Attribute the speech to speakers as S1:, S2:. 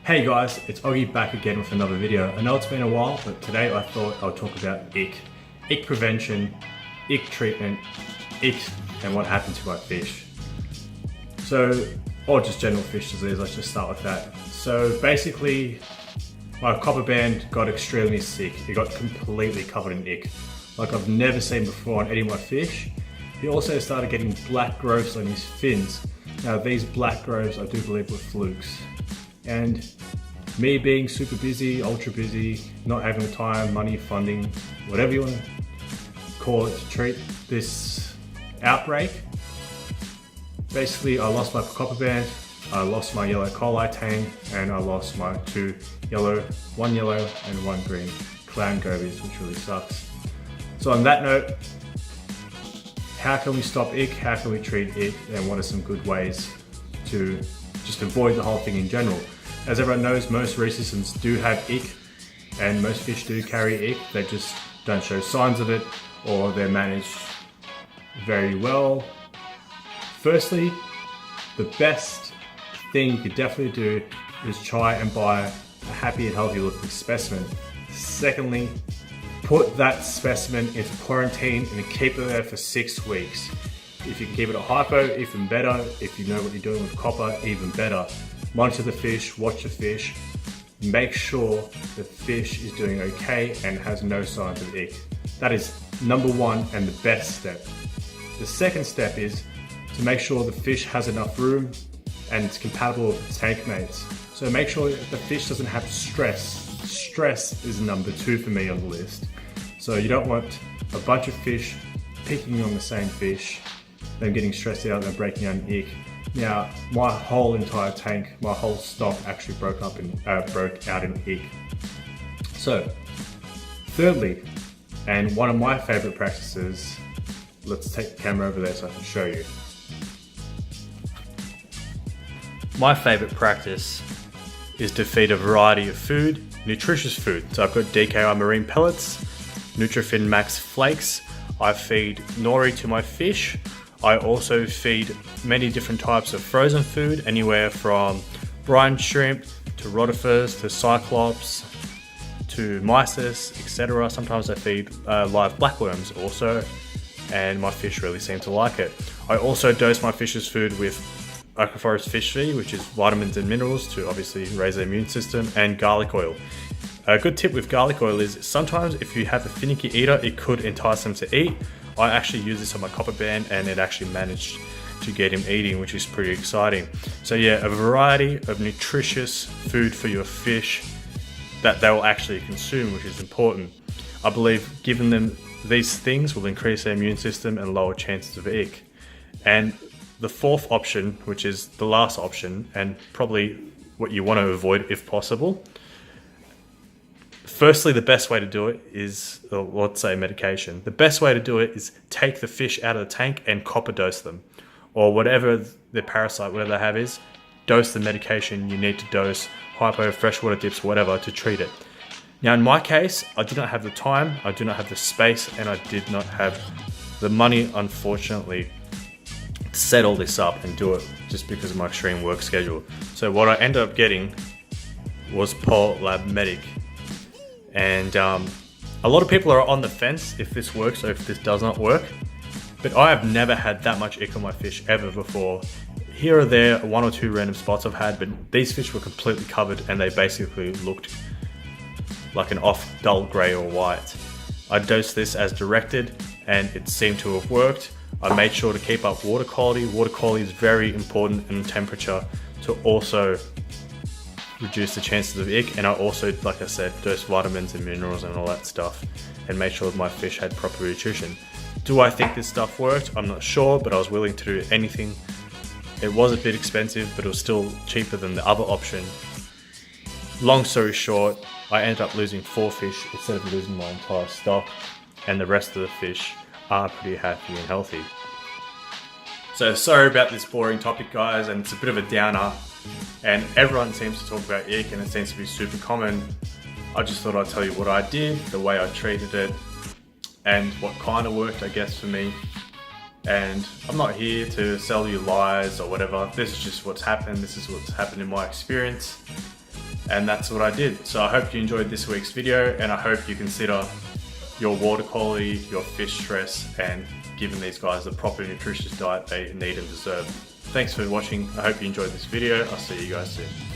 S1: Hey guys, it's Oggy back again with another video. I know it's been a while, but today I thought I'll talk about ick. Ick prevention, ick treatment, ick and what happened to my fish. Or just general fish disease, let's just start with that. So basically, my copper band got extremely sick. He got completely covered in ick, like I've never seen before on any of my fish. He also started getting black growths on his fins. Now these black growths I do believe were flukes. And me being super busy, ultra busy, not having the time, money, funding, whatever you want to call it to treat this outbreak. Basically, I lost my copper band, I lost my yellow coli tank, and I lost my one yellow and one green clown gobies, which really sucks. So on that note, how can we stop ick? How can we treat ick? And what are some good ways to just avoid the whole thing in general? As everyone knows, most reef systems do have ick, and most fish do carry ick. They just don't show signs of it, or they're managed very well. Firstly, the best thing you could definitely do is try and buy a happy and healthy looking specimen. Secondly, put that specimen into quarantine and keep it there for 6 weeks. If you can keep it at hypo, even better. If you know what you're doing with copper, even better. Monitor the fish, watch the fish, make sure the fish is doing okay and has no signs of ick. That is number one and the best step. The second step is to make sure the fish has enough room and it's compatible with its tank mates. So make sure that the fish doesn't have stress. Stress is number 2 for me on the list. So you don't want a bunch of fish picking on the same fish, them getting stressed out and breaking out in ick. Now, my whole entire tank, my whole stock actually broke out in ick. So, thirdly, and one of my favorite practices, let's take the camera over there so I can show you. My favorite practice is to feed a variety of food, nutritious food. So I've got DKI marine pellets, Nutrifin Max flakes. I feed nori to my fish. I also feed many different types of frozen food, anywhere from brine shrimp to rotifers to cyclops to mysis, etc. Sometimes I feed live blackworms also, and my fish really seem to like it. I also dose my fish's food with Aquaforest Fish Feed, which is vitamins and minerals to obviously raise their immune system, and garlic oil. A good tip with garlic oil is sometimes if you have a finicky eater, it could entice them to eat. I actually use this on my copper band and it actually managed to get him eating, which is pretty exciting. So yeah, a variety of nutritious food for your fish that they will actually consume, which is important. I believe giving them these things will increase their immune system and lower chances of ick. And the fourth option, which is the last option and probably what you want to avoid if possible. Firstly, the best way to do it is, let's say medication. The best way to do it is take the fish out of the tank and copper dose them. Or whatever the parasite, whatever they have is, dose the medication you need to dose, hypo, freshwater dips, whatever, to treat it. Now in my case, I did not have the time, I did not have the space, and I did not have the money, unfortunately, to set all this up and do it just because of my extreme work schedule. So what I ended up getting was Pol Lab Medic. And a lot of people are on the fence if this works or if this does not work, but I have never had that much ick on my fish ever before. Here or there, 1 or 2 random spots I've had, but these fish were completely covered and they basically looked like an off dull grey or white. I dosed this as directed and it seemed to have worked. I made sure to keep up water quality. Water quality is very important in temperature to also reduce the chances of ick, and I also, like I said, dose vitamins and minerals and all that stuff and make sure that my fish had proper nutrition. Do I think this stuff worked? I'm not sure, but I was willing to do anything. It was a bit expensive, but it was still cheaper than the other option. Long story short, I ended up losing 4 fish instead of losing my entire stock, and the rest of the fish are pretty happy and healthy. So sorry about this boring topic, guys, and it's a bit of a downer. And everyone seems to talk about ick and it seems to be super common. I just thought I'd tell you what I did, the way I treated it, and what kind of worked, I guess, for me. And I'm not here to sell you lies or whatever. This is just what's happened. This is what's happened in my experience. And that's what I did. So I hope you enjoyed this week's video, and I hope you consider your water quality, your fish stress, and giving these guys the proper nutritious diet they need and deserve. Thanks for watching. I hope you enjoyed this video. I'll see you guys soon.